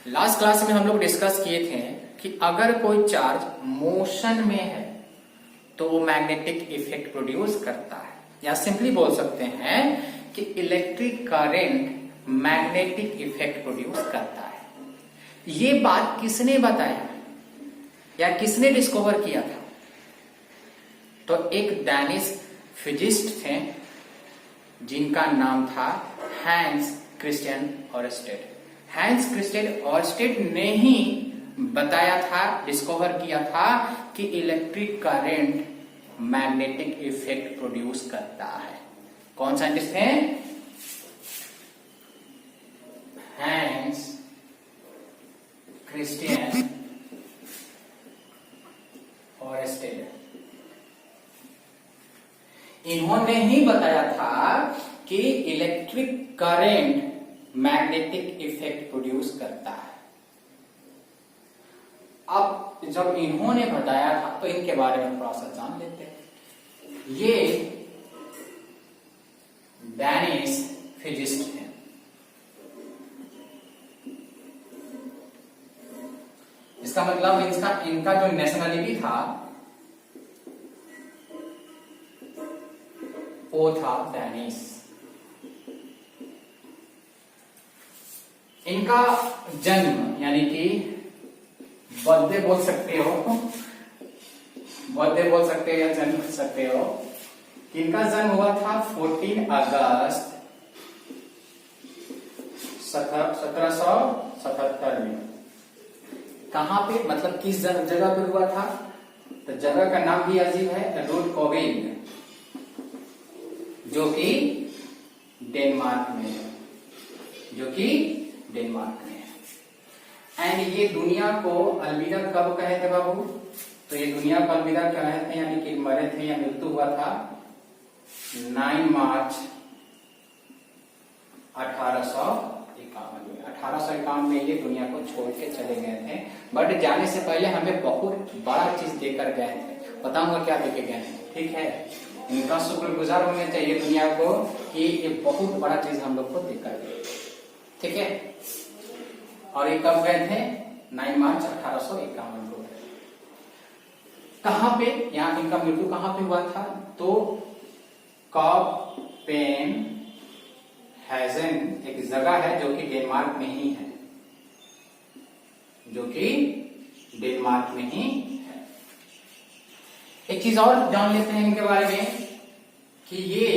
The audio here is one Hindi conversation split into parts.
लास्ट क्लास में हम लोग डिस्कस किए थे कि अगर कोई चार्ज मोशन में है तो वो मैग्नेटिक इफेक्ट प्रोड्यूस करता है, या सिंपली बोल सकते हैं कि electric current magnetic effect produce करता है। ये बात किसने बताया या किसने डिस्कवर किया था? तो एक डैनिश फिजिस्ट थे जिनका नाम था Hans Christian Oersted. Hans Christian Oersted ने ही बताया था, डिस्कवर किया था कि electric current magnetic effect produce करता है। कौन साइंटिस्ट हैं? Hans Christian Oersted. इन्होंने ही बताया था कि electric current magnetic effect produce करता है। अब जब इन्होंने बताया था तो इनके बारे में थोड़ा सा जान लेते हैं। ये डैनिश फिजिस्ट हैं। इसका मतलब इनका जो नेशनलिटी था वो था डैनिश। इनका जन्म यानी कि बर्थडे बोल सकते हो, बर्थडे बोल सकते हो या जन्म बोल सकते हो। इनका जन्म हुआ था 14 अगस्त 1777 में। कहां पे, मतलब किस जगह पे हुआ था? तो जगह का नाम भी अजीब है, रोडकोविंग, जो कि डेनमार्क में है, जो कि डेनमार्क में है। एंड ये दुनिया को अलविदा कब कहे थे बाबू? तो ये दुनिया को अलविदा कहे थे यानी कि मरे थे या मृत्यु हुआ था 9 मार्च 1851 में। 1851 में ये दुनिया को छोड़ के चले गए थे। बट जाने से पहले हमें बहुत बड़ा चीज देकर गए थे। बताऊंगा क्या देके गए थे, ठीक है? इनका शुक्रगुजार होने चाहिए दुनिया को कि ये बहुत बड़ा चीज हम लोग को देकर गए, ठीक है? और ये कब गए थे? 9 मार्च 1851 को। कहां पे, यहाँ इनका मृत्यु कहां पे हुआ था? तो कोपेन हैजन एक जगह है जो कि डेनमार्क में ही है, जो कि डेनमार्क में ही है। एक चीज और जान लेते हैं इनके बारे में कि ये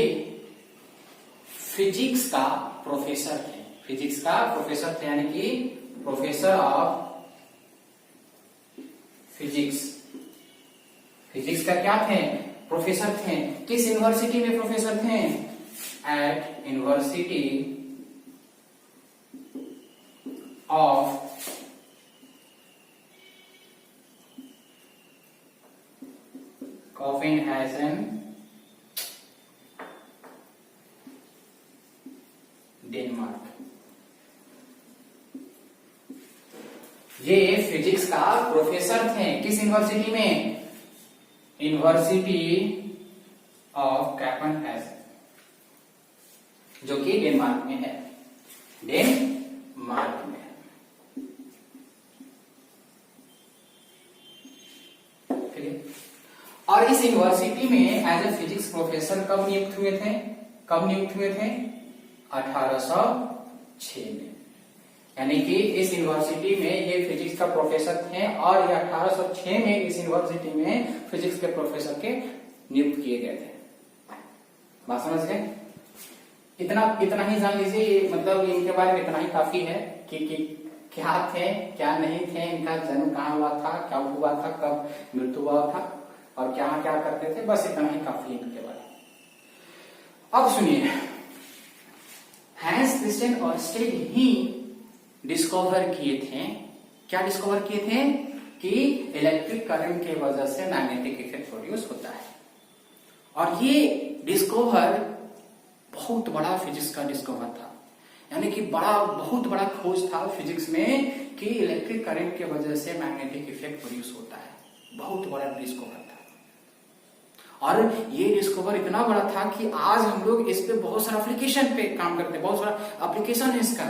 फिजिक्स का प्रोफेसर थे। फिजिक्स का प्रोफेसर थे यानी कि प्रोफेसर ऑफ फिजिक्स। फिजिक्स का क्या थे? प्रोफेसर थे। किस यूनिवर्सिटी में प्रोफेसर थे? At university of Copenhagen, Denmark. ये फिजिक्स का प्रोफेसर थे किस यूनिवर्सिटी में? यूनिवर्सिटी ऑफ कोपेनहेगन, जो कि डेनमार्क में है, डेनमार्क में है। ठीक है? और इस यूनिवर्सिटी में एज ए फिजिक्स प्रोफेसर कब नियुक्त हुए थे? कब नियुक्त हुए थे? 1806 में। यानी कि इस यूनिवर्सिटी में ये फिजिक्स का प्रोफेसर थे और ये 1806 में इस यूनिवर्सिटी में फिजिक्स के प्रोफेसर के नियुक्त किए गए थे। बात समझ गए? इतना ही जान लीजिए, मतलब इनके बारे में इतना ही काफी है कि क्या थे क्या नहीं थे, इनका जन्म कहाँ हुआ था, क्या हुआ था, कब मृत्यु हुआ था और क्या क्या करते थे, बस इतना ही काफी है इनके बारे में। अब सुनिए, हैंस क्रिस्टियन ऑरस्टेड ही डिस्कवर किए थे। क्या डिस्कवर किए थे? कि इलेक्ट्रिक करंट के वजह से मैग्नेटिक इफेक्ट प्रोड्यूस होता है। और ये डिस्कवर बहुत बड़ा फिजिक्स का डिस्कवर था, यानी कि बहुत बड़ा खोज था फिजिक्स में कि इलेक्ट्रिक करंट के वजह से मैग्नेटिक इफेक्ट प्रोड्यूस होता है। बहुत बड़ा डिस्कवर था। और ये डिस्कवर इतना बड़ा था कि आज हम लोग इस पे बहुत सारा एप्लीकेशन पे काम करते हैं, बहुत सारा एप्लीकेशन है इसका।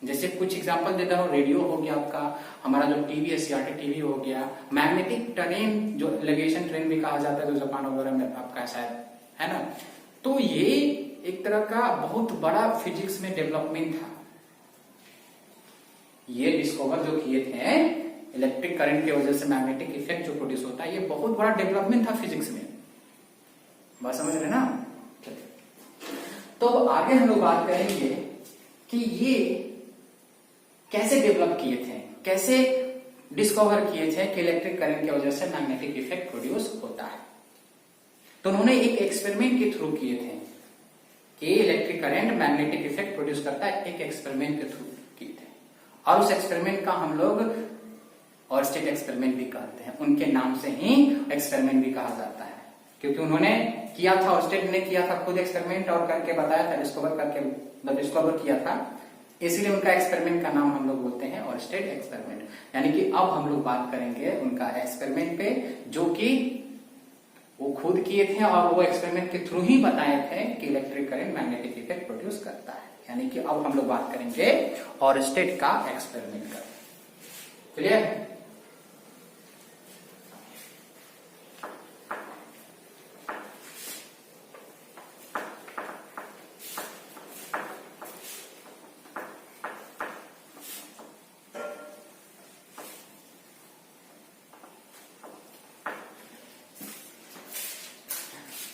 जैसे कुछ एग्जांपल देता हूँ, रेडियो हो गया आपका, हमारा जो टीवी है सीआरटी टीवी हो गया, मैग्नेटिक टरेन जो एलिवेशन ट्रेन भी कहा जाता है जो जापान वगैरह में आपका शायद है ना। तो ये एक तरह का बहुत बड़ा फिजिक्स में डेवलपमेंट था। ये डिस्कवर जो किए थे इलेक्ट्रिक करंट की वजह से मैग्नेटिक इफेक्ट जो प्रोड्यूस होता है, ये बहुत बड़ा डेवलपमेंट था फिजिक्स में। बात समझ रहे ना। तो आगे हम लोग बात करेंगे कि ये कैसे डेवलप किए थे, कैसे डिस्कवर किए थे कि इलेक्ट्रिक करंट की वजह से मैग्नेटिक इफेक्ट प्रोड्यूस होता है। तो उन्होंने एक एक्सपेरिमेंट के थ्रू किए थे कि electric current magnetic effect produce करता है, एक एक्सपेरिमेंट के थ्रू किए थे। और उस एक्सपेरिमेंट का हम लोग ऑरस्टेड एक्सपेरिमेंट भी कहते हैं, उनके नाम से ही एक्सपेरिमेंट भी कहा जाता है, क्योंकि उन्होंने किया था, ऑरस्टेड ने किया था खुद एक्सपेरिमेंट और करके बताया था, डिस्कवर किया था, इसलिए उनका एक्सपेरिमेंट का नाम हम लोग बोलते हैं ऑरस्टेड एक्सपेरिमेंट। यानी कि अब हम लोग बात करेंगे उनका एक्सपेरिमेंट पे, जो कि वो खुद किए थे और वो एक्सपेरिमेंट के थ्रू ही बताए थे कि electric current magnetic effect produce करता है। यानी कि अब हम लोग बात करेंगे ऑरस्टेड का एक्सपेरिमेंट का। क्लियर?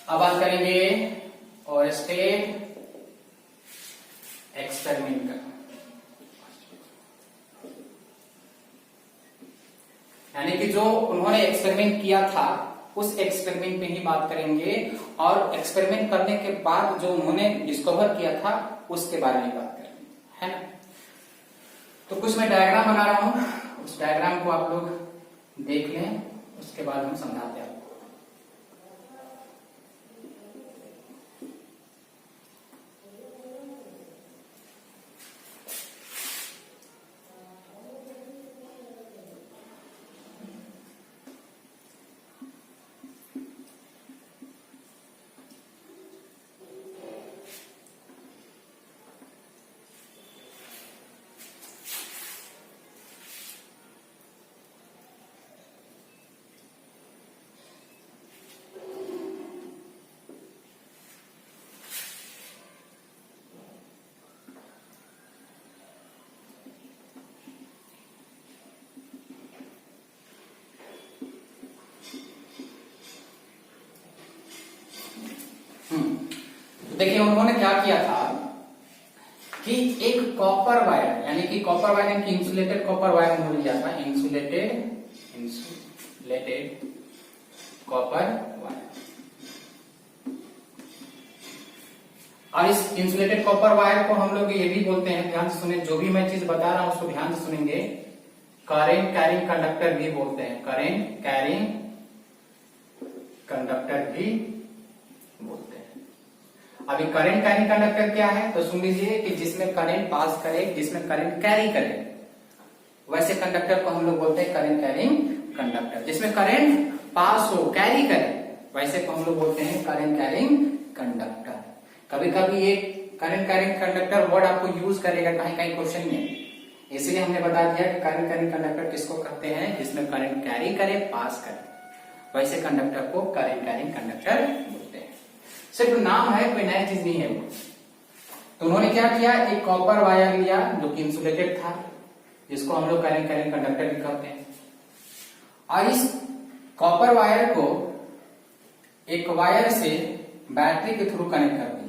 अब बात करेंगे ऑरस्टेड एक्सपेरिमेंट का। यानी कि जो उन्होंने एक्सपेरिमेंट किया था उस एक्सपेरिमेंट पे ही बात करेंगे, और एक्सपेरिमेंट करने के बाद जो उन्होंने डिस्कवर किया था उसके बारे में बात करेंगे, है ना। तो कुछ मैं डायग्राम बना रहा हूं, उस डायग्राम को आप लोग देख लें, उसके बाद हम समझाते हैं। देखिए उन्होंने क्या किया था कि एक कॉपर वायर, यानी कि कॉपर वायर यानी कि इंसुलेटेड कॉपर वायर उन्होंने लिया था, इंसुलेटेड कॉपर वायर। और इस इंसुलेटेड कॉपर वायर को हम लोग ये भी बोलते हैं, ध्यान से सुने, जो भी मैं चीज बता रहा हूं उसको ध्यान से सुनेंगे, करेंट कैरिंग कंडक्टर भी बोलते हैं, करेंट कैरिंग कंडक्टर भी बोलते हैं। अभी करंट कैरिंग कंडक्टर क्या है तो सुन लीजिए कि जिसमें करंट पास करे, जिसमें करंट कैरी करे, वैसे कंडक्टर को हम लोग बोलते हैं करंट कैरिंग कंडक्टर। जिसमें करंट पास हो, कैरी करे, वैसे को हम लोग बोलते हैं करंट कैरिंग कंडक्टर। कभी कभी ये करंट कैरिंग कंडक्टर वर्ड आपको यूज करेगा कहीं कहीं क्वेश्चन में, इसलिए हमने बता दिया कि करंट कैरिंग कंडक्टर किसको कहते हैं, जिसमें करंट कैरी करे, पास करे, वैसे कंडक्टर को करंट कैरिंग कंडक्टर बोलते हैं। सिर्फ नाम है, कोई नई चीज नहीं है वो। तो उन्होंने क्या किया, एक कॉपर वायर लिया जो कि इंसुलेटेड था, जिसको हम लोग करंट कैरिंग कंडक्टर भी कहते हैं, और इस कॉपर वायर को एक वायर से बैटरी के थ्रू कनेक्ट कर दिए।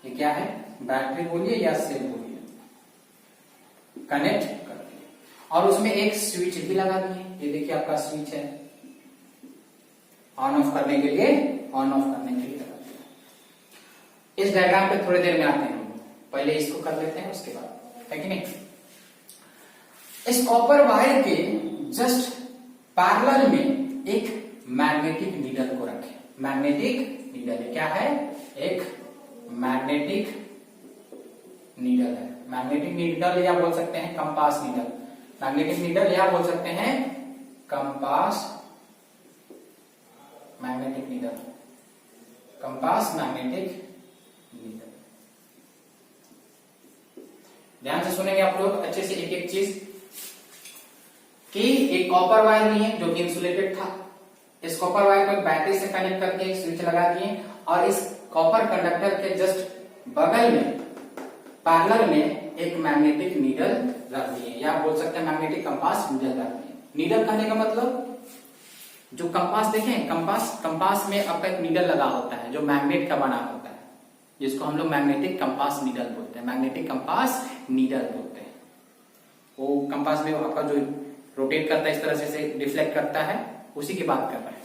ये क्या है, बैटरी बोलिए या सेल बोलिए, कनेक्ट कर दिए, और उसमें एक स्विच भी लगा दिए। ये देखिए आपका स्विच है, ऑन ऑफ करने के लिए, ऑन ऑफ करने के लिए लगा दिया। इस डायग्राम पे थोड़ी देर में आते हैं, पहले इसको कर लेते हैं उसके बाद, है कि नहीं। इस कॉपर वायर के जस्ट पैरेलल में एक मैग्नेटिक नीडल को रखें। मैग्नेटिक नीडल क्या है, एक मैग्नेटिक नीडल है। मैग्नेटिक नीडल या बोल सकते हैं कंपास नीडल, मैग्नेटिक नीडल या बोल सकते हैं compass magnetic needle, compass magnetic needle. ध्यान से सुनेंगे आप लोग अच्छे से एक एक चीज, कि एक कॉपर वायर लिए जो कि इंसुलेटेड था। इस कॉपर वायर को एक बैटरी से कनेक्ट करके एक स्विच लगा दिए और इस कॉपर कंडक्टर के जस्ट बगल में पैरेलल में एक मैग्नेटिक नीडल रख दिए, या बोल सकते हैं मैग्नेटिक कंपास नीडल रख दिए। नीडल कहने का मतलब जो कंपास देखें, कंपास में आपका एक नीडल लगा होता है जो मैग्नेट का बना होता है, जिसको हम लोग मैग्नेटिक कंपास नीडल बोलते हैं। मैग्नेटिक कंपास नीडल बोलते हैं। वो कंपास में आपका जो रोटेट करता है इस तरह से रिफ्लेक्ट करता है, उसी की बात कर रहे हैं।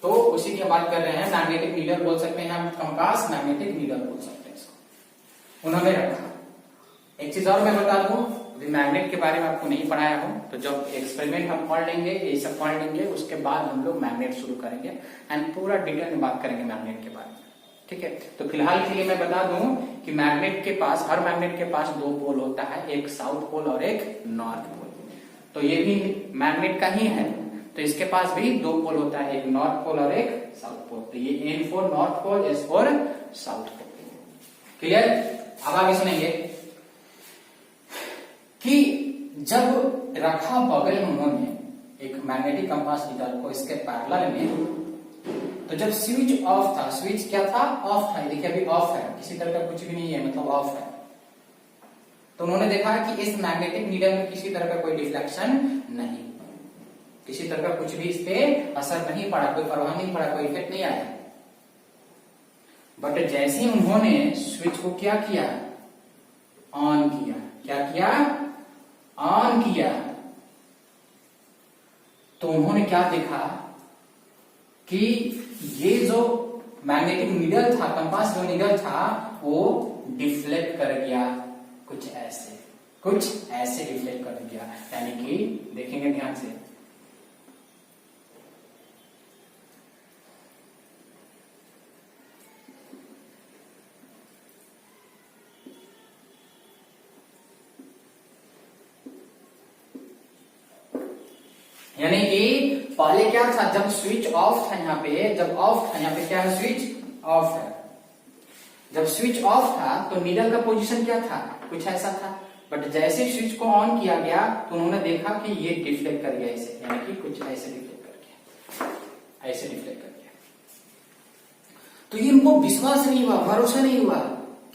तो उसी की बात कर रहे हैं, मैग्नेटिक नीडल बोल सकते हैं हम, कंपास मैग्नेटिक नीडल बोल सकते हैं इसको। उन्होंने रखा। एक चीज और मैं बता दूं, मैग्नेट के बारे में आपको नहीं पढ़ाया हूं, तो जब एक्सपेरिमेंट हम पढ़ लेंगे, ये सब पढ़ लेंगे, उसके बाद हम लोग मैग्नेट शुरू करेंगे एंड पूरा डिटेल में बात करेंगे मैग्नेट के बारे में। ठीक है, तो फिलहाल के लिए मैं बता दूं कि मैग्नेट के पास, हर मैग्नेट के पास दो पोल होता है, एक साउथ पोल और एक नॉर्थ पोल। तो ये भी मैग्नेट का ही है, तो इसके पास भी दो पोल होता है, एक नॉर्थ पोल और एक साउथ पोल। तो ये N for north pole, S for south pole. Clear? अब आगे सुनेंगे कि जब रखा बगल में उन्होंने एक मैग्नेटिक कंपास नीडल को इसके पैरेलल में, तो जब स्विच ऑफ था, स्विच क्या था? ऑफ था। देखिए अभी ऑफ है, किसी तरह का कुछ भी नहीं है, मतलब ऑफ है। तो उन्होंने देखा कि इस मैग्नेटिक नीडल में किसी तरह का कोई डिफ्लेक्शन नहीं, किसी तरह का कुछ भी इस पे असर नहीं पड़ा, कोई प्रभाव नहीं पड़ा, कोई इफेक्ट नहीं आया। बट जैसे ही उन्होंने स्विच को क्या किया? ऑन किया। क्या किया? ऑन किया। तो उन्होंने क्या देखा कि ये जो मैग्नेटिक नीडल था, कंपास जो नीडल था, वो डिफ्लेक्ट कर गया, कुछ ऐसे डिफ्लेक्ट कर गया। यानी कि देखेंगे ध्यान से, यानी कि पहले क्या था? जब स्विच ऑफ था यहाँ पे, जब ऑफ था यहाँ पे, क्या है? स्विच ऑफ है। जब स्विच ऑफ था तो नीडल का पोजीशन क्या था? कुछ ऐसा था। बट जैसे स्विच को ऑन किया गया तो उन्होंने देखा कि ये डिफ्लेक्ट कर गया ऐसे, यानी कि कुछ ऐसे डिफ्लेक्ट कर गया, ऐसे डिफ्लेक्ट कर गया। तो ये इनको विश्वास नहीं हुआ, भरोसा नहीं हुआ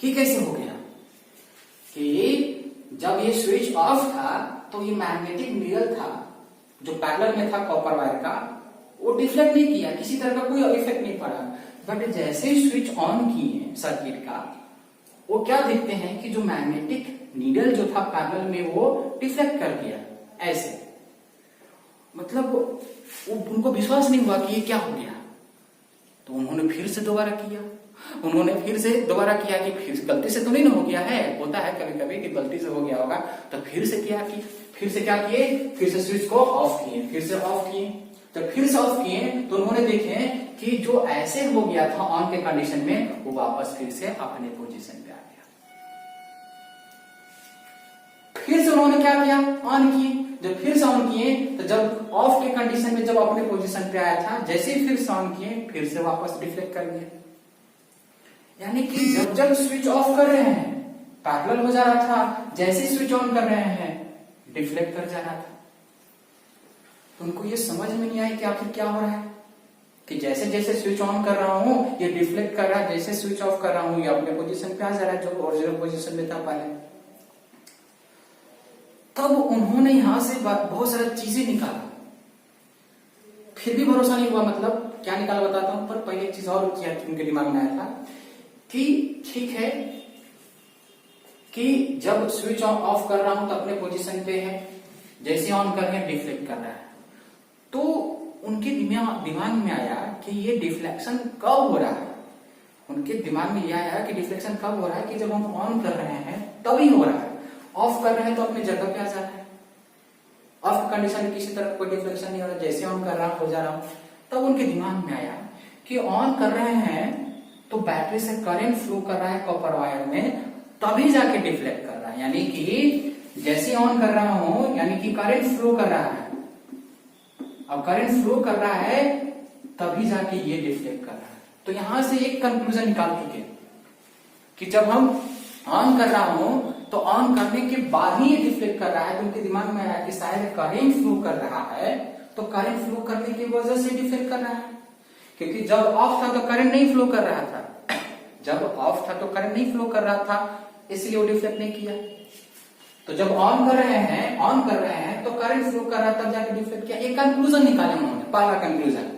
कि कैसे हो गया। कि जब ये स्विच ऑफ था तो ये मैग्नेटिक नीडल था जो पैरेलल में था कॉपर वायर का, वो डिफ्लेक्ट नहीं किया, किसी तरह का कोई इफेक्ट नहीं पड़ा। बट जैसे स्विच ऑन किए सर्किट का, वो क्या देखते हैं कि जो मैग्नेटिक नीडल जो था पैरेलल में, वो डिफ्लेक्ट कर दिया ऐसे। मतलब उनको विश्वास नहीं हुआ कि ये क्या हो गया। तो उन्होंने फिर से दोबारा किया, कि फिर गलती से तो नहीं हो गया है, होता है कभी कभी कि गलती से हो गया होगा। तो फिर से क्या किए, फिर से स्विच को ऑफ किए, फिर से ऑफ किए। जब फिर से ऑफ किए तो उन्होंने देखे कि जो ऐसे हो गया था ऑन के कंडीशन में, वो वापस फिर से अपने पोजीशन पे आ गया। फिर से उन्होंने क्या किया? ऑन किए। जब फिर से ऑन किए तो जब ऑफ के कंडीशन में जब अपने पोजीशन पे आया था, जैसे ही फिर से ऑन किए, फिर से वापस डिफ्लेक्ट कर दिया। यानी कि जब स्विच ऑफ कर रहे हैं पैरेलल हो जा रहा था, जैसे ही स्विच ऑन कर रहे हैं डिफ्लेक्ट कर जा रहा था। तो उनको ये समझ में नहीं आई कि आखिर क्या हो रहा है, कि जैसे जैसे स्विच ऑन कर रहा हूं ये डिफ्लेक्ट कर रहा है, जैसे स्विच ऑफ कर रहा हूं ये अपने पोजीशन पे आ जा रहा है, जो ओरिजिनल पोजीशन में था पहले। तब उन्होंने यहां से बहुत सारी चीजें निकाला, फिर भी भरोसा नहीं हुआ। मतलब क्या निकाला बताता हूं, पर पहले एक चीज और किया उनके दिमाग में आया था कि ठीक है कि जब स्विच ऑफ कर रहा हूं तो अपने पोजीशन पे है, जैसे ऑन कर रहे हैं डिफ्लेक्ट कर रहा है। तो उनके दिमाग में आया कि ये डिफ्लेक्शन कब हो रहा है। उनके दिमाग में यह आया कि डिफ्लेक्शन कब हो रहा है कि जब हम ऑन कर रहे हैं तभी हो रहा है, ऑफ कर रहे हैं तो अपने जगह पे आ जा रहा है। ऑफ कंडीशन में किसी तरह कोई डिफ्लेक्शन नहीं हो रहा, जैसे ऑन कर रहा हो जा रहा हूं। तब उनके दिमाग में आया कि ऑन कर रहे हैं तो बैटरी से करंट फ्लो कर रहा है कॉपर वायर में, तभी जाके डिफ्लेक्ट कर रहा है। यानी कि जैसे ऑन कर रहा हूं, यानी कि करंट फ्लो कर रहा है। अब करंट फ्लो कर रहा है तभी जाके ये डिफ्लेक्ट कर रहा है। तो यहां से एक कंक्लूजन निकाल चुके कि जब हम ऑन कर रहा हूं तो ऑन करने के बाद ही ये डिफ्लेक्ट कर रहा है। तो उनके दिमाग में आया कि शायद करंट फ्लो कर रहा है, तो करंट फ्लो करने की वजह से डिफ्लेक्ट कर रहा है। क्योंकि जब ऑफ था तो करंट नहीं फ्लो कर रहा था, जब ऑफ था तो करंट नहीं फ्लो कर रहा था, इसलिए वो डिफ्लेक्ट नहीं किया। तो जब ऑन कर रहे हैं तो करंट फ्लो कर रहा है, तब जाके डिफ्लेक्ट किया। एक कंक्लूजन निकाला उन्होंने, पहला कंक्लूजन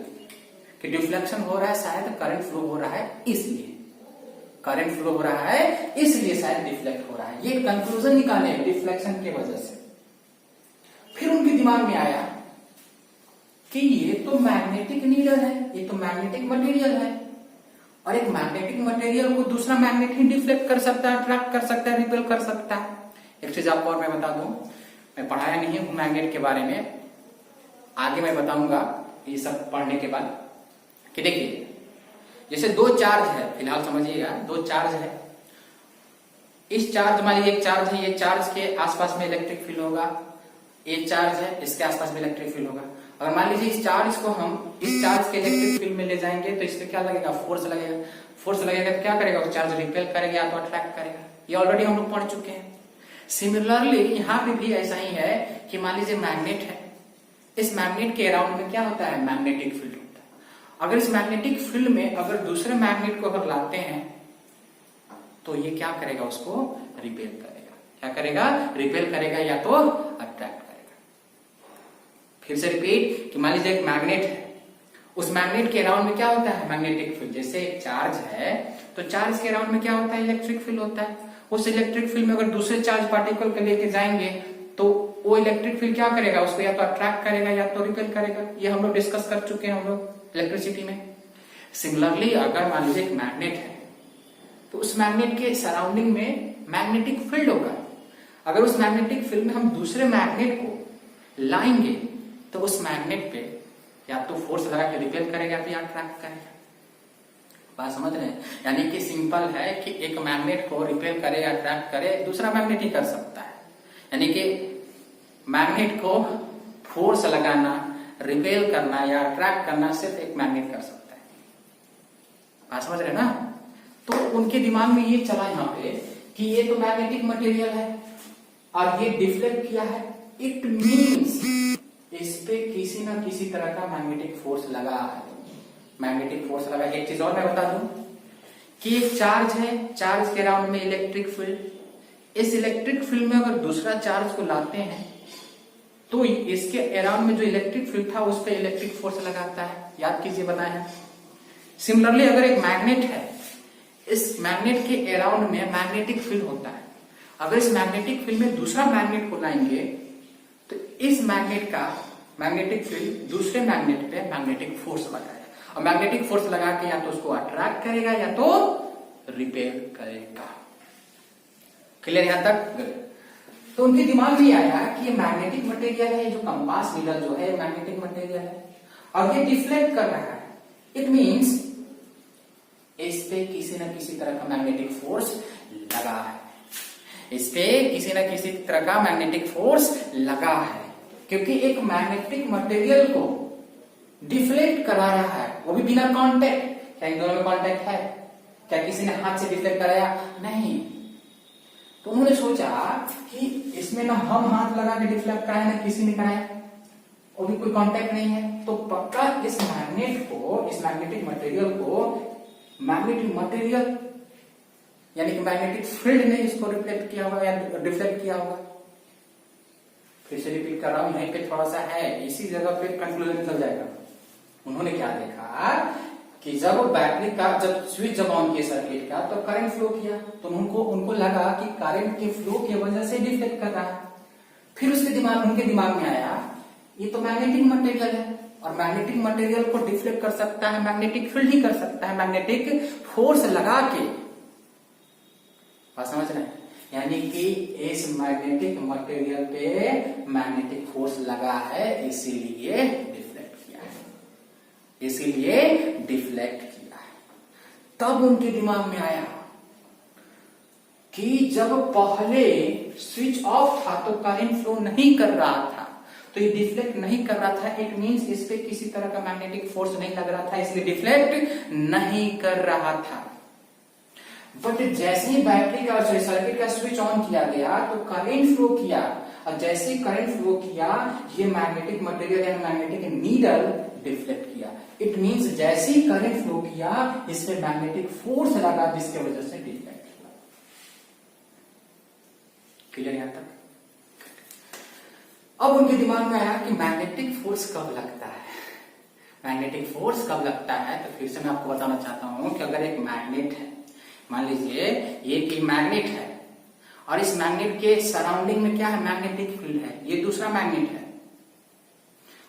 कि डिफ्लेक्शन हो रहा है, शायद करंट फ्लो हो रहा है, इसलिए करंट फ्लो हो रहा है, इसलिए शायद डिफ्लेक्ट हो रहा है। ये कंक्लूजन निकाले डिफ्लेक्शन की वजह से। फिर उनके दिमाग में आया कि ये तो मैग्नेटिक नीडल है, ये तो मैग्नेटिक मटेरियल है, और एक मैग्नेटिक मटेरियल को दूसरा मैग्नेट ही डिफ्लेक्ट कर सकता है, अट्रैक्ट कर सकता है, रिपेल कर सकता है। एक चीज आपको और मैं बता दूं, मैं पढ़ाया नहीं हूं मैग्नेट के बारे में, आगे मैं बताऊंगा ये सब पढ़ने के बाद। कि देखिए जैसे दो चार्ज है, फिलहाल समझिएगा, दो चार्ज है। इस चार्ज मान लीजिए एक चार्ज है, ये चार्ज के आसपास में इलेक्ट्रिक फील्ड होगा, ये चार्ज है, इसके आसपास में इलेक्ट्रिक फील्ड होगा। अगर मान लीजिए इस चार्ज को हम इस चार्ज के इलेक्ट्रिक फील्ड में ले जाएंगे तो इस पे क्या लगेगा, फोर्स लगेगा। फोर्स लगेगा तो क्या करेगा, वो चार्ज रिपेल करेगा या तो अट्रैक्ट करेगा। ये ऑलरेडी हम लोग पढ़ चुके हैं। सिमिलरली यहाँ पे भी ऐसा ही है कि मान लीजिए मैग्नेट है, इस मैग्नेट के अराउंड में क्या होता है, मैग्नेटिक फील्ड होता है। अगर इस मैग्नेटिक फील्ड में अगर दूसरे मैग्नेट को अगर लाते हैं तो ये क्या करेगा, उसको रिपेल करेगा। क्या करेगा, रिपेल करेगा या तो अट्रैक्ट करेगा। फिर से रिपीट कि मान लीजिए एक मैग्नेट है, उस मैग्नेट के अराउंड में क्या होता है, मैग्नेटिक फील्ड। जैसे एक चार्ज है तो चार्ज के अराउंड में क्या होता है, इलेक्ट्रिक फील्ड होता है। उस इलेक्ट्रिक फील्ड में अगर दूसरे चार्ज पार्टिकल को लेके जाएंगे तो वो इलेक्ट्रिक फील्ड क्या करेगा, उसको या तो अट्रैक्ट करेगा या तो रिपेल करेगा। ये हम लोग डिस्कस कर चुके हैं हम लोग इलेक्ट्रिसिटी में। सिमिलरली अगर मान लीजिए एक मैग्नेट है तो उस मैग्नेट के सराउंडिंग में मैग्नेटिक फील्ड होगा। अगर उस मैग्नेटिक फील्ड में हम दूसरे मैग्नेट को लाएंगे तो उस मैग्नेट पे या तो फोर्स लगा के रिपेल करेगा या अट्रैक्ट करेगा। बात समझ रहे हैं? यानी कि सिंपल है कि एक मैग्नेट को रिपेल करे या अट्रैक्ट करे, दूसरा मैग्नेट ही कर सकता है। यानी कि मैग्नेट को फोर्स लगाना, रिपेल करना या अट्रैक्ट करना सिर्फ एक मैग्नेट कर सकता है। बात समझ रहे ना? तो उनके दिमाग में ये चला यहाँ पे कि ये तो मैग्नेटिक मटेरियल है और ये डिफ्लेक्ट किया है, इट मीन्स इस पे किसी ना किसी तरह का मैग्नेटिक फोर्स लगा है। मैग्नेटिक फोर्स लगा। एक चीज और मैं बता दूं कि एक चार्ज है, चार्ज के अराउंड में इलेक्ट्रिक फील्ड। इस इलेक्ट्रिक फील्ड में अगर दूसरा चार्ज को लाते हैं तो इसके अराउंड में जो इलेक्ट्रिक फील्ड था उस पर इलेक्ट्रिक फोर्स लगाता है। याद कीजिए, बताए हैं। सिमिलरली अगर एक मैग्नेट है, इस मैग्नेट के अराउंड में मैग्नेटिक फील्ड होता है। अगर इस मैग्नेटिक फील्ड में दूसरा मैग्नेट को लाएंगे तो इस मैग्नेट का मैग्नेटिक फील्ड दूसरे मैग्नेट पे मैग्नेटिक फोर्स लगाएगा, और मैग्नेटिक फोर्स लगा के या तो उसको अट्रैक्ट करेगा या तो रिपेल करेगा। क्लियर यहां तक? तो उनके दिमाग में आया कि ये मैग्नेटिक मटेरियल है, जो कंपास नीडल जो है मैग्नेटिक मटेरियल है और ये डिफ्लेक्ट कर रहा है। इट मीन्स इस पे किसी न किसी तरह का मैग्नेटिक फोर्स लगा है, इस पे किसी न किसी तरह का मैग्नेटिक फोर्स लगा है। क्योंकि एक मैग्नेटिक मटेरियल को डिफ्लेक्ट करा रहा है, वो भी बिना कांटेक्ट। क्या इन दोनों में कांटेक्ट है? क्या किसी ने हाथ से डिफ्लेक्ट कराया? नहीं। तो उन्होंने सोचा कि इसमें ना हम हाथ लगा के डिफ्लेक्ट कराए ना किसी ने कराया, और भी कोई कांटेक्ट नहीं है, तो पक्का इस मैग्नेट को, इस मैग्नेटिक मटेरियल को मैग्नेटिक मटेरियल यानी कि मैग्नेटिक फील्ड ने इसको रिफ्लेक्ट किया होगा या डिफ्लेक्ट किया होगा। फिर से रिपीट कर रहा हूं, यहीं पे थोड़ा सा है, इसी जगह पे कंक्लूजन निकल जाएगा। उन्होंने क्या देखा कि जब बैटरी का जब स्विच जब ऑन किया सर्किट का तो करंट फ्लो किया, तो उनको लगा कि करंट के फ्लो की वजह से डिफ्लेक्ट कर रहा है। फिर उनके दिमाग में आया ये तो मैग्नेटिक मटेरियल है और मैग्नेटिक मटेरियल को डिफ्लेक्ट कर सकता है मैग्नेटिक फील्ड ही कर सकता है, मैग्नेटिक फोर्स लगा के। बात समझ रहे हैं? यानी कि इस मैग्नेटिक मटेरियल पे मैग्नेटिक फोर्स लगा है, इसीलिए डिफ्लेक्ट किया है, इसीलिए डिफ्लेक्ट किया है। तब उनके दिमाग में आया कि जब पहले स्विच ऑफ था तो करंट फ्लो नहीं कर रहा था, तो ये डिफ्लेक्ट नहीं कर रहा था। इट मींस इस पे किसी तरह का मैग्नेटिक फोर्स नहीं लग रहा था, इसलिए डिफ्लेक्ट नहीं कर रहा था। बट जैसे ही बैटरी का सर्किट का स्विच ऑन किया गया तो करंट फ्लो किया, और जैसे ही करंट फ्लो किया ये मैग्नेटिक मटेरियल या मैग्नेटिक नीडल डिफ्लेक्ट किया। इट मींस जैसे ही करंट फ्लो किया इसमें मैग्नेटिक फोर्स लगा जिसके वजह से डिफ्लेक्ट हुआ। क्लियर यहां तक? अब उनके दिमाग में आया कि मैग्नेटिक फोर्स कब लगता है। मैग्नेटिक फोर्स कब लगता है तो फिर से मैं आपको बताना चाहता हूं कि अगर एक मैग्नेट है, मान लीजिए ये एक मैग्नेट है और इस मैग्नेट के सराउंडिंग में क्या है, मैग्नेटिक फील्ड है, ये दूसरा मैग्नेट है,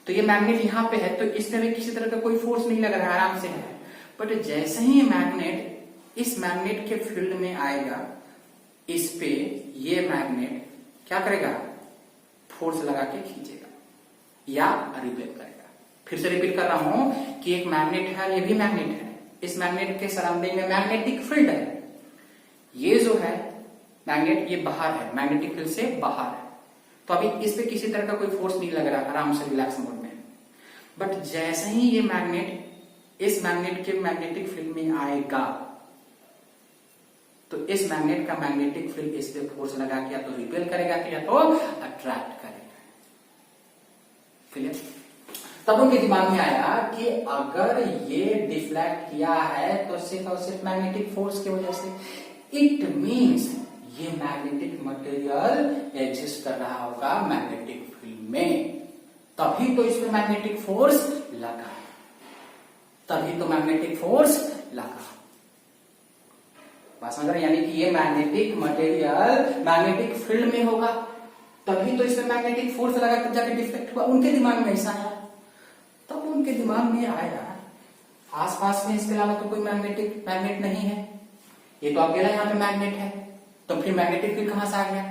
तो ये मैग्नेट यहां पे है तो इसमें भी किसी तरह का कोई फोर्स नहीं लग रहा है, आराम से है। बट जैसे ही मैग्नेट इस मैग्नेट के फील्ड में आएगा, इस पे ये मैग्नेट क्या करेगा, फोर्स लगा के खींचेगा या रिपेल करेगा। फिर से रिपीट कर रहा हूं कि एक मैग्नेट है, ये भी मैग्नेट है, इस मैग्नेट के सराउंडिंग में मैग्नेटिक फील्ड है, ये जो है मैग्नेट ये बाहर है, मैग्नेटिक फील्ड से बाहर है, तो अभी इस पे किसी तरह का कोई फोर्स नहीं लग रहा, आराम से रिलैक्स मोड में। बट जैसे ही ये मैग्नेट इस मैग्नेट के मैग्नेटिक फील्ड में आएगा तो इस मैग्नेट का मैग्नेटिक फील्ड इस पे फोर्स लगा के या तो रिपेल करेगा या तो अट्रैक्ट करेगा। क्लियर? तब उनके दिमाग में आया कि अगर ये डिफ्लेक्ट किया है तो सिर्फ और सिर्फ मैग्नेटिक फोर्स की वजह से, इट मींस ये मैग्नेटिक मटेरियल एग्जिस्ट कर रहा होगा मैग्नेटिक फील्ड में, तभी तो इसमें मैग्नेटिक फोर्स लगा, तभी तो मैग्नेटिक फोर्स लगा। बात समझ रहे? यानी कि ये मैग्नेटिक मटेरियल मैग्नेटिक फील्ड में होगा तभी तो इसमें मैग्नेटिक फोर्स लगा तब जाके डिफ्लेक्ट हुआ। उनके दिमाग में ऐसा आया। तब उनके दिमाग में आया आसपास में इसके अलावा तो कोई मैग्नेट नहीं है, ये तो अकेला यहाँ पे मैग्नेट है, तो फिर मैग्नेटिक फील्ड कहां से आ गया?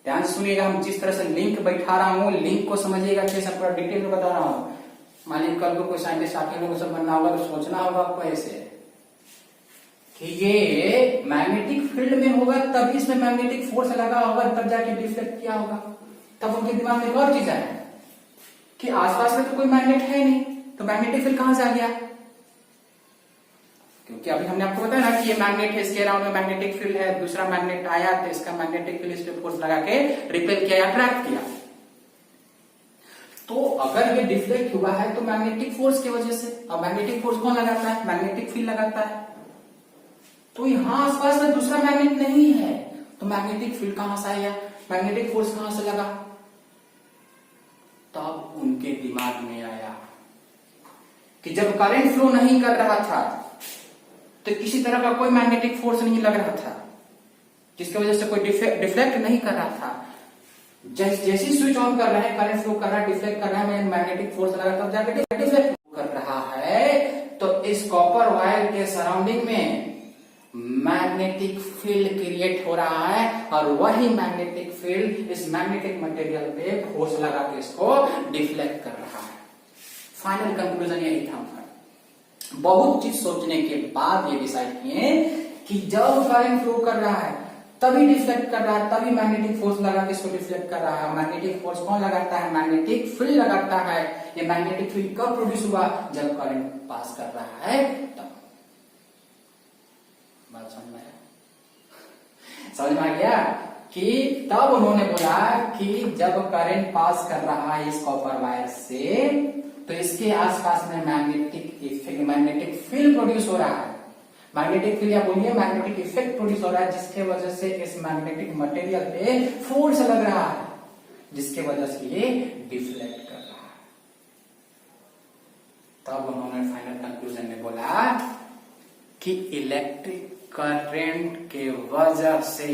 ध्यान सुनिएगा, हम जिस तरह से लिंक बैठा रहा हूं लिंक को समझिएगा, अच्छे से पूरा डिटेल में बता रहा हूं। मान लीजिए कल को कोई साइंटिस्ट आके लोगों से बनना होगा तो सोचना होगा आपको ऐसे कि ये मैग्नेटिक फील्ड में होगा तभी इसमें मैग्नेटिक फोर्स लगा होगा तब जाके डिफ्लेक्ट किया होगा। तब उनके दिमाग में एक और चीज आया कि आसपास में तो कोई मैग्नेट है नहीं, तो मैग्नेटिक फील्ड कहां से आ गया? क्योंकि अभी हमने आपको बताया ना कि ये मैग्नेट है, इसके अराउंड में मैग्नेटिक फील्ड है, दूसरा मैग्नेट आया तो इसका मैग्नेटिक फील्ड इस पे फोर्स लगा के रिपेल किया, अट्रैक्ट किया। तो अगर ये डिफ्लेक्ट हुआ है तो मैग्नेटिक फोर्स की वजह से, और मैग्नेटिक फोर्स कौन लगाता है? मैग्नेटिक फील्ड लगाता है। तो यहां आसपास में दूसरा मैग्नेट नहीं है तो मैग्नेटिक फील्ड कहां से आया, मैग्नेटिक फोर्स कहां से लगा? तब उनके दिमाग में आया कि जब करंट फ्लो नहीं कर रहा था तो किसी तरह का कोई मैग्नेटिक फोर्स नहीं लग रहा था जिसकी वजह से कोई डिफ्लेक्ट नहीं कर रहा था। जैसे स्विच ऑन कर रहे हैं, करंट फ्लो कर रहा है, डिफ्लेक्ट कर रहा है, मैग्नेटिक फोर्स लगा तब जाकर डिफ्लेक्ट कर रहा है। तो इस कॉपर वायर के सराउंडिंग में मैग्नेटिक फील्ड क्रिएट हो रहा है और वही मैग्नेटिक फील्ड इस मैग्नेटिक मटेरियल पे फोर्स लगा के इसको डिफ्लेक्ट कर रहा है। फाइनल कंक्लूजन यही था उनका। बहुत चीज सोचने के बाद ये डिसाइड किए कि जब करंट फ्लो कर रहा है तभी डिफ्लेक्ट कर रहा है, तभी मैग्नेटिक फोर्स लगा के इसको डिफ्लेक्ट कर रहा है। मैग्नेटिक फोर्स कौन लगाता है? मैग्नेटिक फील्ड लगाता है। ये मैग्नेटिक फील्ड कब प्रोड्यूस हुआ? जब करंट पास कर रहा है तब। बात समझ में आया? समझ में आ गया कि तब उन्होंने बोला कि जब करंट पास कर रहा है इस कॉपर वायर से तो इसके आसपास में मैग्नेटिक फील्ड प्रोड्यूस हो रहा है। मैग्नेटिक फील्ड या बोलिए मैग्नेटिक इफेक्ट प्रोड्यूस हो रहा है जिसके वजह से इस मैग्नेटिक मटेरियल पे फोर्स लग रहा है जिसके वजह से ये डिफ्लेक्ट कर रहा है। तब उन्होंने फाइनल कंक्लूजन में बोला कि इलेक्ट्रिक करंट के वजह से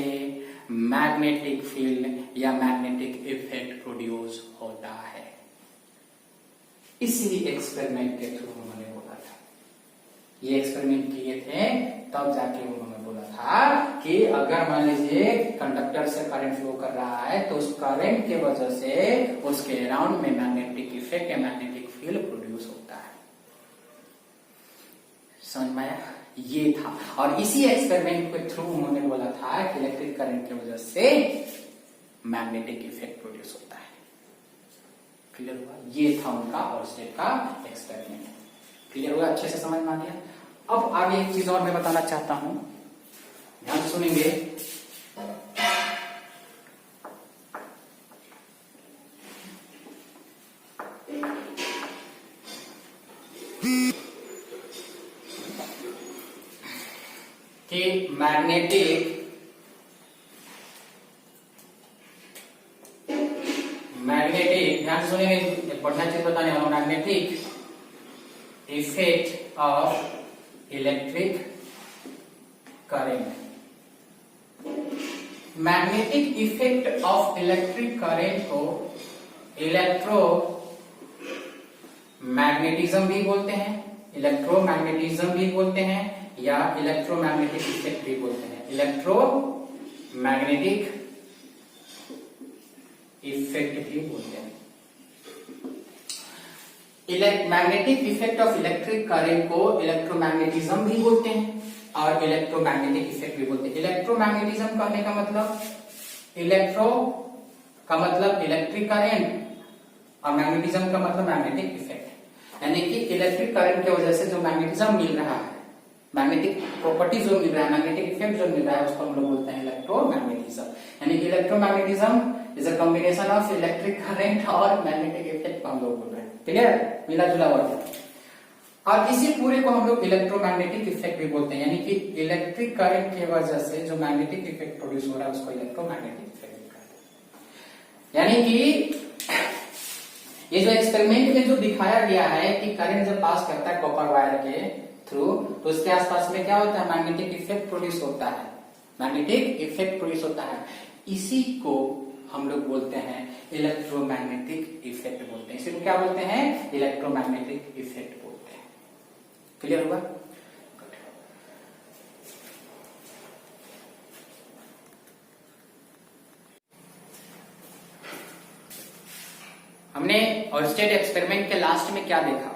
मैग्नेटिक फील्ड या मैग्नेटिक इफेक्ट प्रोड्यूस होता है। इसी एक्सपेरिमेंट के थ्रू उन्होंने बोला था, ये एक्सपेरिमेंट किए थे तब जाके उन्होंने बोला था कि अगर मान लीजिए कंडक्टर से करंट फ्लो कर रहा है तो उस करंट के वजह से उसके अराउंड में मैग्नेटिक इफेक्ट या मैग्नेटिक फील्ड प्रोड्यूस होता है। समझ में आया? ये था और इसी एक्सपेरिमेंट के थ्रू उन्होंने बोला था कि इलेक्ट्रिक करंट की वजह से मैग्नेटिक इफेक्ट प्रोड्यूस होता है। क्लियर हुआ? ये था उनका और स्टेट का एक्सपेरिमेंट। क्लियर हुआ? अच्छे से समझ में आ गया? अब आगे एक चीज और मैं बताना चाहता हूं ध्यान से सुनेंगे। कि मैग्नेटिक ध्यान से सुनेंगे, बढ़िया चीज बताने वाला। Magnetic effect of electric current. Magnetic effect of electric current को इलेक्ट्रो मैग्नेटिज्म भी बोलते हैं, इलेक्ट्रोमैग्नेटिज्म भी बोलते हैं, या इलेक्ट्रोमैग्नेटिक इफेक्ट भी बोलते हैं। इलेक्ट्रोमैग्नेटिक इफेक्ट भी बोलते हैं। Magnetic effect of electric current को इलेक्ट्रोमैग्नेटिज्म भी बोलते हैं और इलेक्ट्रोमैग्नेटिक इफेक्ट भी बोलते हैं। इलेक्ट्रोमैग्नेटिज्म कहने का मतलब, इलेक्ट्रो का मतलब इलेक्ट्रिक करंट और मैग्नेटिज्म का मतलब मैग्नेटिक इफेक्ट। यानी कि इलेक्ट्रिक करंट की वजह से जो मैग्नेटिज्म मिल रहा है, मैग्नेटिक प्रॉपर्टी जो मिल रहा है, मैग्नेटिक इफेक्ट जो मिल रहा है, उसको हम लोग बोलते हैं इलेक्ट्रोमैग्नेटिज्म। यानी कि electromagnetism is a combination of electric current और मैग्नेटिक इफेक्ट को हम लोग बोल रहे हैं। क्लियर, मिला जुला हुआ। और इसी पूरे को हम लोग इलेक्ट्रोमैग्नेटिक इफेक्ट भी बोलते हैं। यानी कि इलेक्ट्रिक करंट की वजह से जो मैग्नेटिक इफेक्ट प्रोड्यूस हो रहा है उसको इलेक्ट्रोमैग्नेटिक इफेक्ट कहते हैं। यानी कि ये जो एक्सपेरिमेंट में जो दिखाया गया है कि करंट जब पास करता है कॉपर वायर के थ्रू, तो उसके आसपास में क्या होता है, मैग्नेटिक इफेक्ट प्रोड्यूस होता है, मैग्नेटिक इफेक्ट प्रोड्यूस होता है। इसी को हम लोग बोलते हैं इलेक्ट्रोमैग्नेटिक इफेक्ट बोलते हैं। इसी को क्या बोलते हैं, इलेक्ट्रोमैग्नेटिक इफेक्ट बोलते हैं। क्लियर हुआ? हमने ऑर्स्टेड एक्सपेरिमेंट के लास्ट में क्या देखा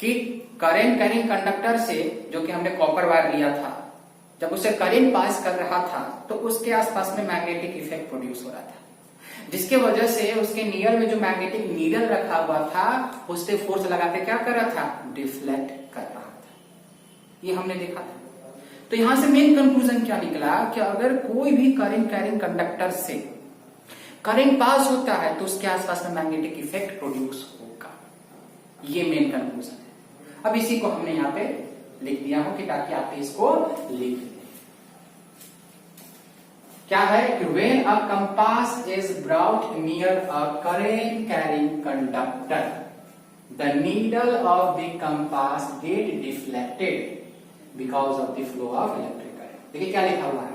कि करंट कैरिंग कंडक्टर से, जो कि हमने कॉपर वायर लिया था, जब उसे करंट पास कर रहा था तो उसके आसपास में मैग्नेटिक इफेक्ट प्रोड्यूस हो रहा था, जिसके वजह से उसके नियर में जो मैग्नेटिक नीडल रखा हुआ था उस पे फोर्स लगा के क्या कर रहा था, डिफ्लेक्ट कर रहा था। ये हमने देखा था। तो यहां से मेन कंक्लूजन क्या निकला कि अगर कोई भी करंट कैरिंग कंडक्टर से करंट पास होता है तो उसके आसपास में मैग्नेटिक इफेक्ट प्रोड्यूस होगा। ये मेन कंक्लूजन है। अब इसी को हमने यहाँ पे लिख दिया हो कि ताकि आप इसको लिख दें। क्या है कि when a compass is brought near a current carrying conductor, the needle of the compass get deflected because of the flow of electric current। देखिए क्या लिखा हुआ है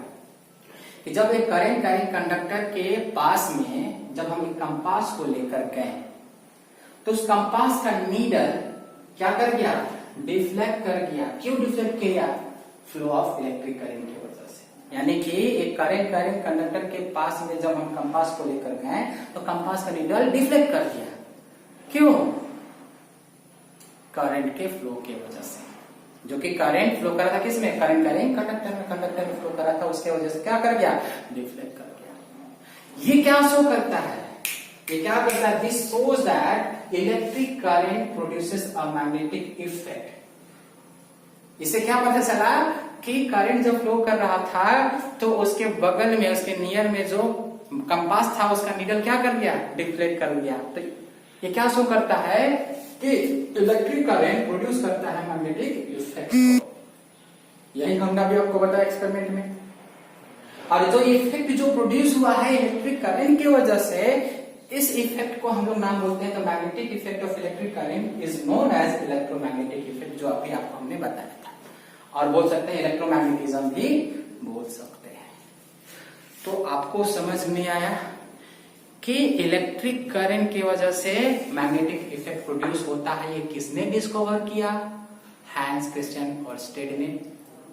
कि जब एक करंट कैरिंग कंडक्टर के पास में जब हम एक कंपास को लेकर गए तो उस कंपास का नीडल क्या कर गया, डिफ्लेक्ट कर गया। क्यों डिफ्लेक्ट किया, फ्लो ऑफ इलेक्ट्रिक करंट की वजह से। यानी कि एक करंट कैरिंग कंडक्टर के पास में जब हम कंपास को लेकर गए तो कंपास का नीडल डिफ्लेक्ट कर दिया। क्यों, करंट के फ्लो की वजह से, जो कि करंट फ्लो कर रहा था किसमें, करंट कैरिंग कंडक्टर में फ्लो कर रहा था, उसके वजह से क्या कर गया, डिफ्लेक्ट कर गया। ये क्या शो करता है, ये क्या करता है, this shows that electric current produces a magnetic effect. इससे क्या पता चला कि करंट जब फ्लो कर रहा था तो उसके बगल में, उसके नियर में जो कंपास था उसका नीडल क्या कर गया, डिफ्लेक्ट कर गया। तो ये क्या शो करता है कि इलेक्ट्रिक करंट प्रोड्यूस करता है मैग्नेटिक इफेक्ट। यही हमने अभी आपको बताया एक्सपेरिमेंट में। और जो इफेक्ट जो प्रोड्यूस हुआ है इलेक्ट्रिक करंट की वजह से, इस इफेक्ट को हम लोग नाम बोलते हैं, तो magnetic effect of electric current is known as electromagnetic effect, जो अभी आपको हमने बताया था। और बोल सकते हैं इलेक्ट्रोमैग्नेटिज्म भी बोल सकते हैं। तो आपको समझ में आया कि इलेक्ट्रिक करंट की वजह से मैग्नेटिक इफेक्ट प्रोड्यूस होता है। ये किसने डिस्कवर किया, हैंस क्रिस्टियन ऑर्स्टेड ने।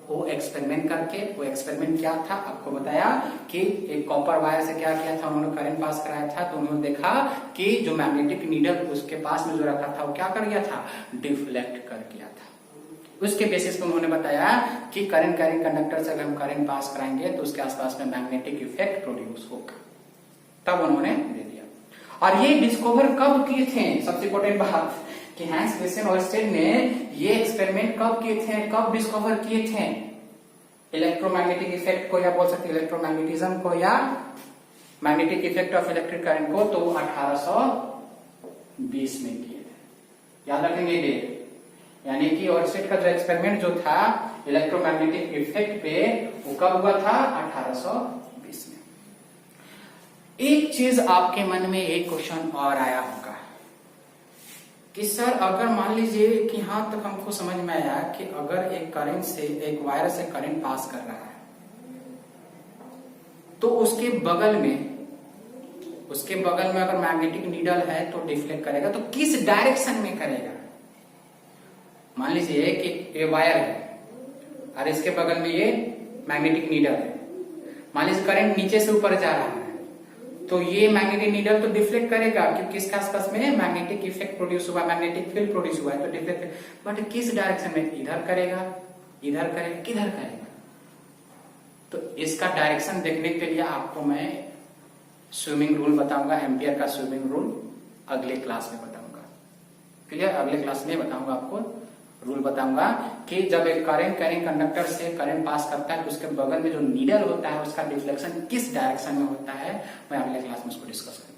वो एक्सपेरिमेंट करके, वो एक्सपेरिमेंट क्या था आपको बताया कि एक कॉपर वायर से क्या किया था, उन्होंने करंट पास कराया था, तो उन्होंने देखा कि जो मैग्नेटिक नीडल उसके पास में जो रखा था वो क्या कर गया था, डिफ्लेक्ट कर गया था। उसके बेसिस पे उन्होंने बताया कि करंट कैरिंग कंडक्टर से अगर हम करंट पास कराएंगे तो उसके आसपास में मैग्नेटिक इफेक्ट प्रोड्यूस होगा। तब उन्होंने दे दिया। और ये डिस्कवर कब किए थे, सबसे इंपॉर्टेंट बात कि हैंस क्रिस्टियन ऑर्स्टेड ने ये एक्सपेरिमेंट कब किए थे, कब डिस्कवर किए थे, इलेक्ट्रोमैग्नेटिक इफेक्ट को या बोल सकते इलेक्ट्रोमैग्नेटिज्म को या magnetic effect of electric current को, तो 1820 में किए थे। याद रखेंगे डेट, यानी कि ऑर्स्टेड का जो एक्सपेरिमेंट जो था इलेक्ट्रोमैग्नेटिक इफेक्ट पे, वो कब हुआ था? 1820 में। एक चीज आपके मन में एक क्वेश्चन और आया होगा कि सर अगर मान लीजिए कि यहां तक हमको समझ में आया कि अगर एक करंट से, एक वायर से करंट पास कर रहा है तो उसके बगल में अगर मैग्नेटिक नीडल है तो डिफ्लेक्ट करेगा, तो किस डायरेक्शन में करेगा? मान लीजिए कि ये वायर है और इसके बगल में ये मैग्नेटिक नीडल है। मान लीजिए करंट नीचे से ऊपर जा रहा है तो ये मैग्नेटिक नीडल तो डिफ्लेक्ट करेगा, क्योंकि इसके आसपास में मैग्नेटिक इफेक्ट प्रोड्यूस हुआ, मैग्नेटिक फील्ड प्रोड्यूस हुआ है, तो डिफ्लेक्ट। बट किस डायरेक्शन में? इधर करेगा, इधर करेगा, किधर करेगा? तो इसका डायरेक्शन देखने के लिए आपको मैं स्विमिंग रूल बताऊंगा, एम्पियर का स्विमिंग रूल अगले क्लास में बताऊंगा। क्लियर? अगले क्लास में बताऊंगा आपको, रूल बताऊंगा कि जब एक करंट कंडक्टर से करंट पास करता है तो उसके बगल में जो नीडल होता है उसका डिफ्लेक्शन किस डायरेक्शन में होता है, मैं अगले क्लास में उसको डिस्कस करूंगा।